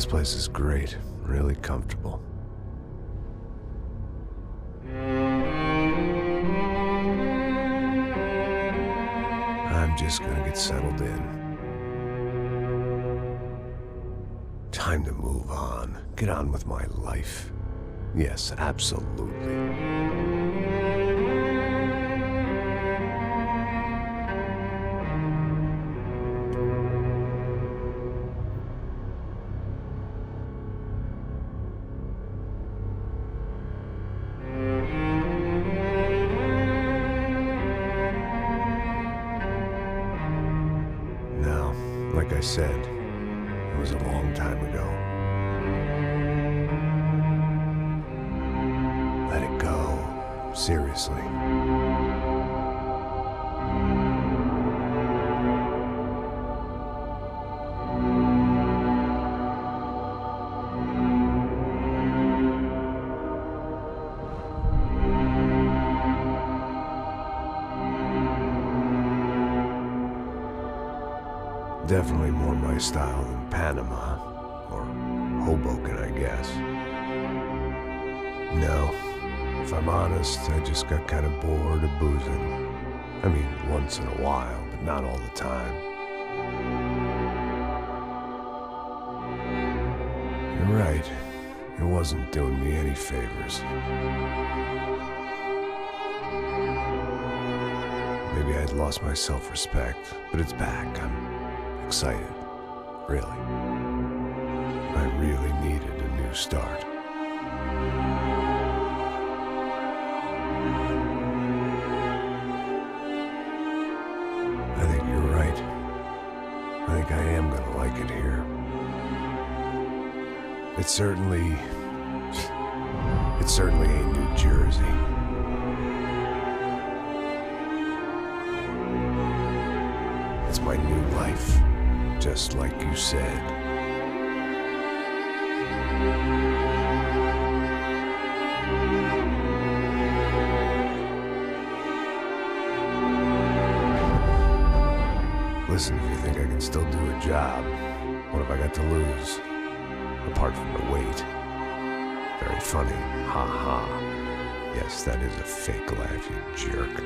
This place is great, really comfortable. I'm just gonna get settled in. Time to move on. Get on with my life. Yes, absolutely. Now, like I said, it was a long time ago. Let it go. Seriously. Definitely more my style than Panama, or Hoboken, I guess. No, if I'm honest, I just got kind of bored of boozing. I mean, once in a while, but not all the time. You're right, it wasn't doing me any favors. Maybe I'd lost my self-respect, but it's back. I'm excited, really. I really needed a new start. I think you're right. I think I am gonna like it here. It certainly ain't New Jersey. It's my new life. Just like you said. Listen, if you think I can still do a job, what have I got to lose? Apart from the weight. Very funny. Ha ha. Yes, that is a fake laugh, you jerk.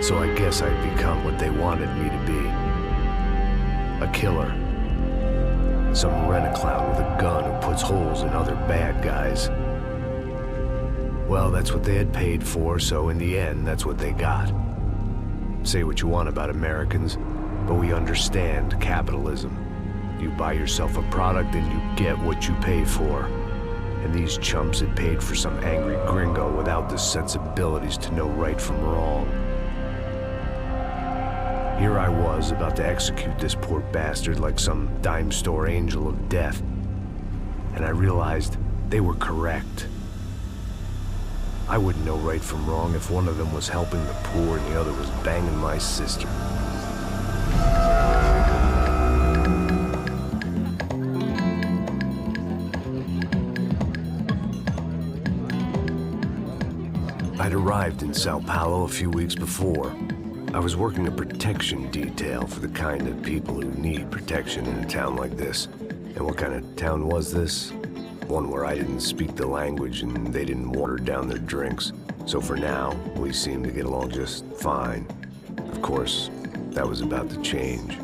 So I guess I'd become what they wanted me to be. A killer. Some rent-a-clown with a gun who puts holes in other bad guys. Well, that's what they had paid for, so in the end, that's what they got. Say what you want about Americans, but we understand capitalism. You buy yourself a product and you get what you pay for. And these chumps had paid for some angry gringo without the sensibilities to know right from wrong. Here I was, about to execute this poor bastard like some dime store angel of death. And I realized they were correct. I wouldn't know right from wrong if one of them was helping the poor and the other was banging my sister. I'd arrived in São Paulo a few weeks before. I was working a protection detail for the kind of people who need protection in a town like this. And what kind of town was this? One where I didn't speak the language and they didn't water down their drinks. So for now, we seemed to get along just fine. Of course, that was about to change.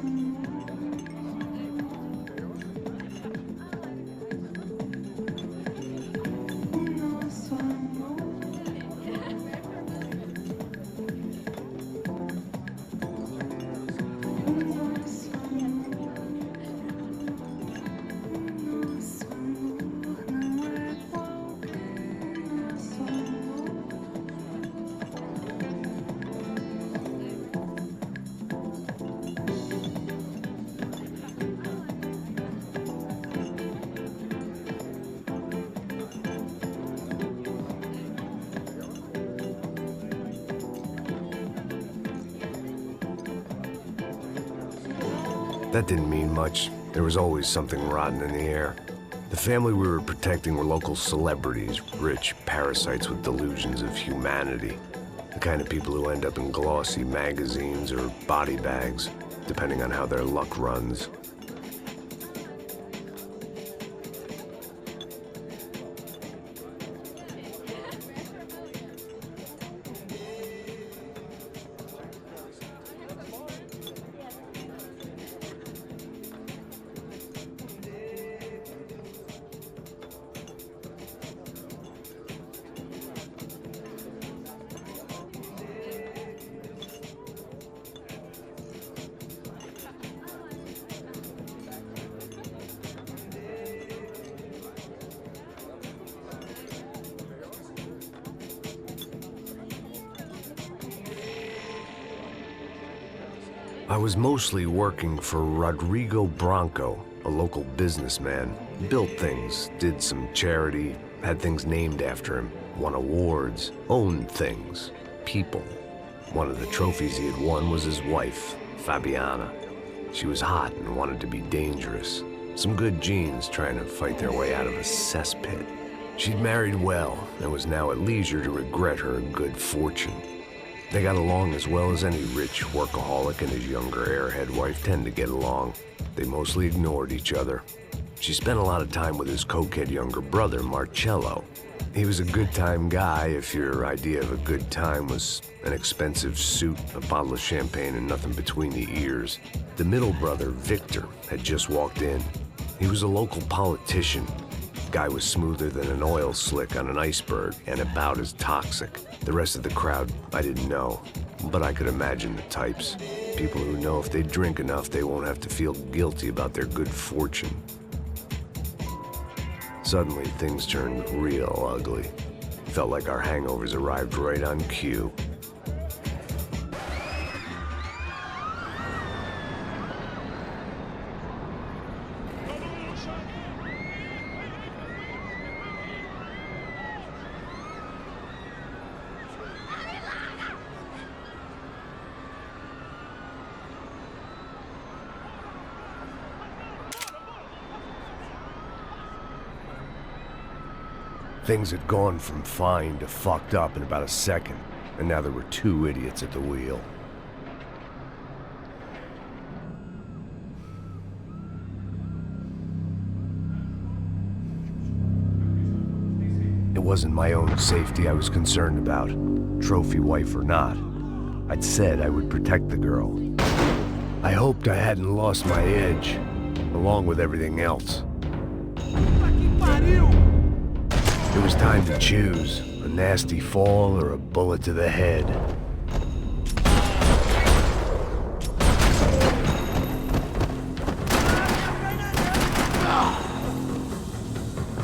That didn't mean much. There was always something rotten in the air. The family we were protecting were local celebrities, rich parasites with delusions of humanity. The kind of people who end up in glossy magazines or body bags, depending on how their luck runs. I was mostly working for Rodrigo Branco, a local businessman. Built things, did some charity, had things named after him, won awards, owned things, people. One of the trophies he had won was his wife, Fabiana. She was hot and wanted to be dangerous. Some good genes trying to fight their way out of a cesspit. She'd married well and was now at leisure to regret her good fortune. They got along as well as any rich workaholic and his younger airhead wife tend to get along. They mostly ignored each other. She spent a lot of time with his cokehead younger brother, Marcello. He was a good-time guy if your idea of a good time was an expensive suit, a bottle of champagne, and nothing between the ears. The middle brother, Victor, had just walked in. He was a local politician. Guy was smoother than an oil slick on an iceberg and about as toxic. The rest of the crowd, I didn't know, but I could imagine the types. People who know if they drink enough, they won't have to feel guilty about their good fortune. Suddenly, things turned real ugly. Felt like our hangovers arrived right on cue. Things had gone from fine to fucked up in about a second, and now there were two idiots at the wheel. It wasn't my own safety I was concerned about, trophy wife or not. I'd said I would protect the girl. I hoped I hadn't lost my edge, along with everything else. It was time to choose, a nasty fall or a bullet to the head.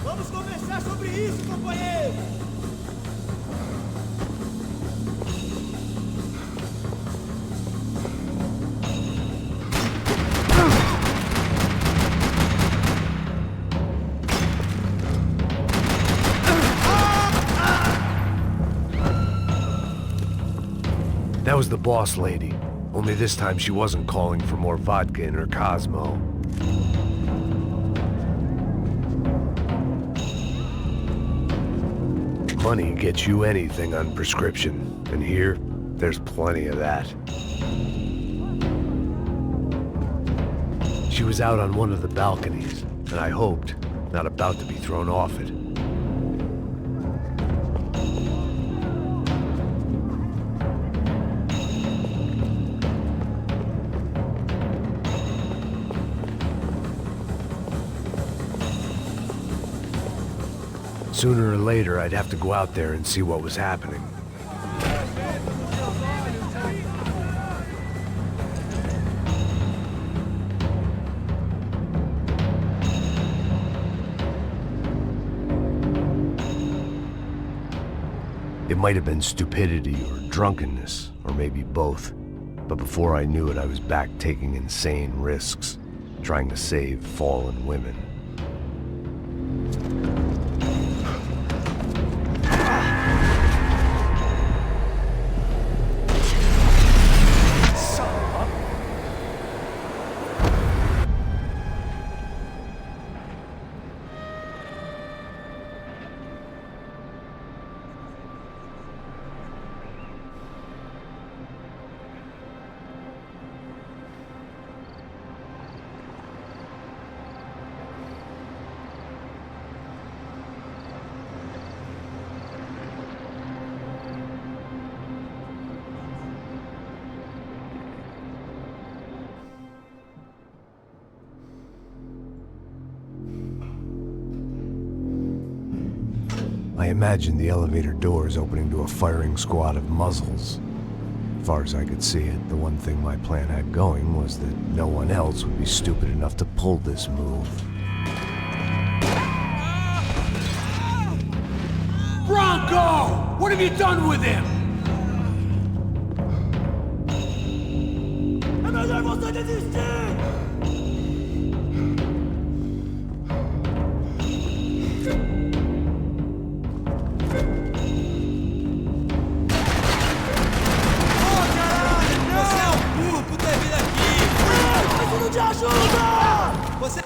Vamos conversar sobre isso, companheiro! That was the boss lady, only this time she wasn't calling for more vodka in her Cosmo. Money gets you anything on prescription, and here, there's plenty of that. She was out on one of the balconies, and I hoped, not about to be thrown off it. Sooner or later, I'd have to go out there and see what was happening. It might have been stupidity or drunkenness, or maybe both. But before I knew it, I was back taking insane risks, trying to save fallen women. I imagined the elevator doors opening to a firing squad of muzzles. As far as I could see it, the one thing my plan had going was that no one else would be stupid enough to pull this move. Bronco! What have you done with him? É melhor você desistir! De ajuda! Você...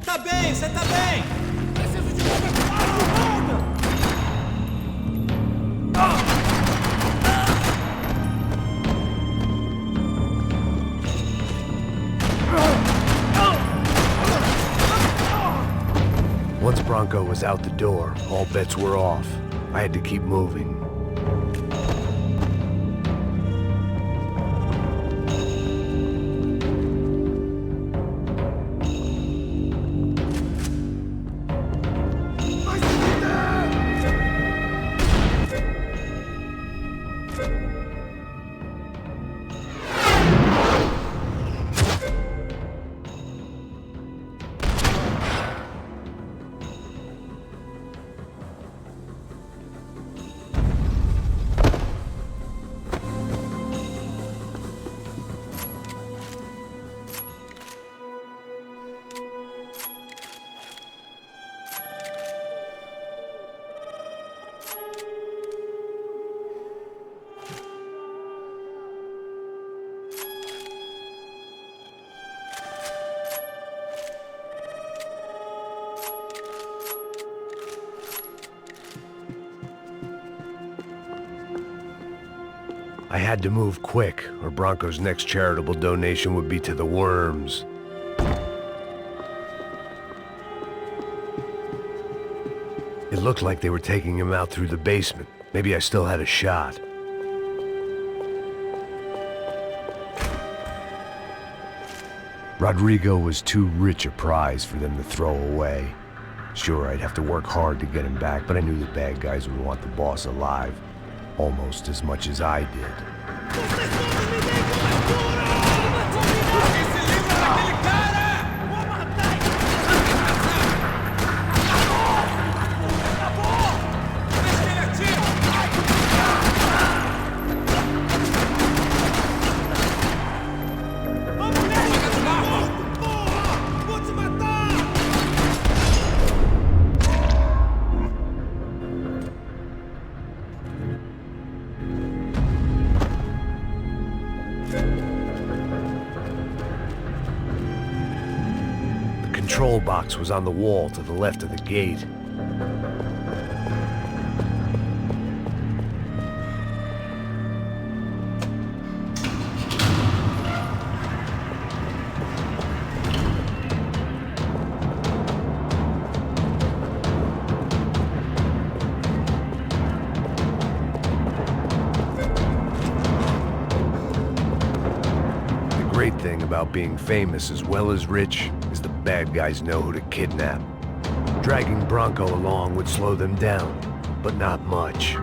Tá bem, você tá bem! Preciso de ajuda! Once Bronco was out the door, all bets were off. I had to keep moving. I had to move quick, or Bronco's next charitable donation would be to the worms. It looked like they were taking him out through the basement. Maybe I still had a shot. Rodrigo was too rich a prize for them to throw away. Sure, I'd have to work hard to get him back, but I knew the bad guys would want the boss alive. Almost as much as I did. control box was on the wall to the left of the gate. The great thing about being famous as well as rich is the bad guys know who to kidnap. Dragging Bronco along would slow them down, but not much.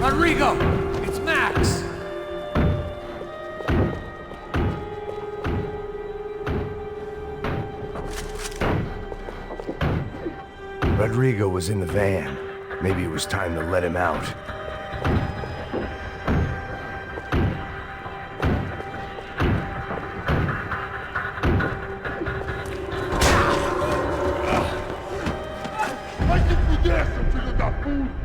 Rodrigo! It's Max! Rodrigo was in the van. Maybe it was time to let him out. Vai se fuder, seu filho da puta!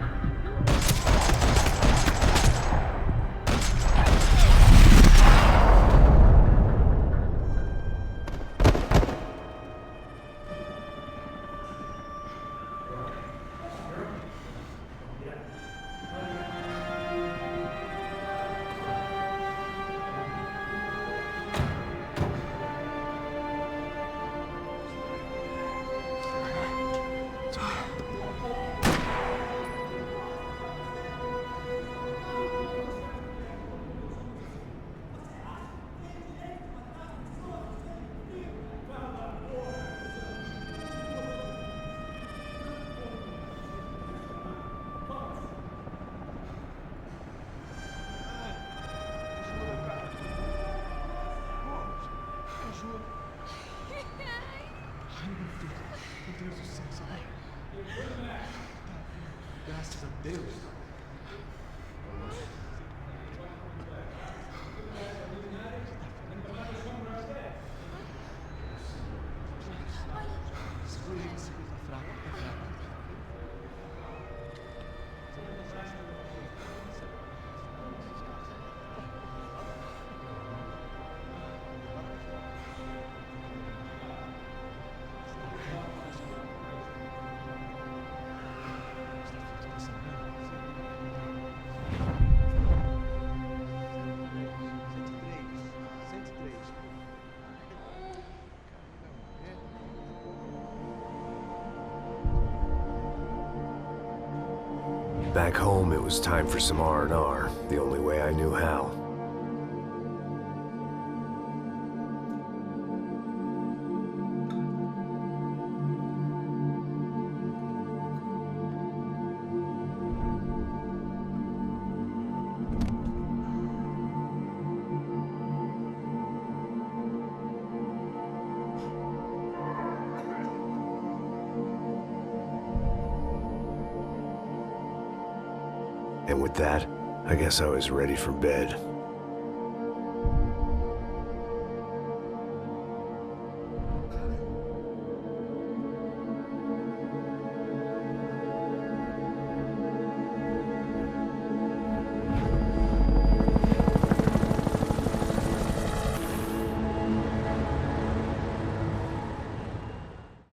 Graças a Deus. Back home, it was time for some R&R, the only way I knew how. And with that, I guess I was ready for bed.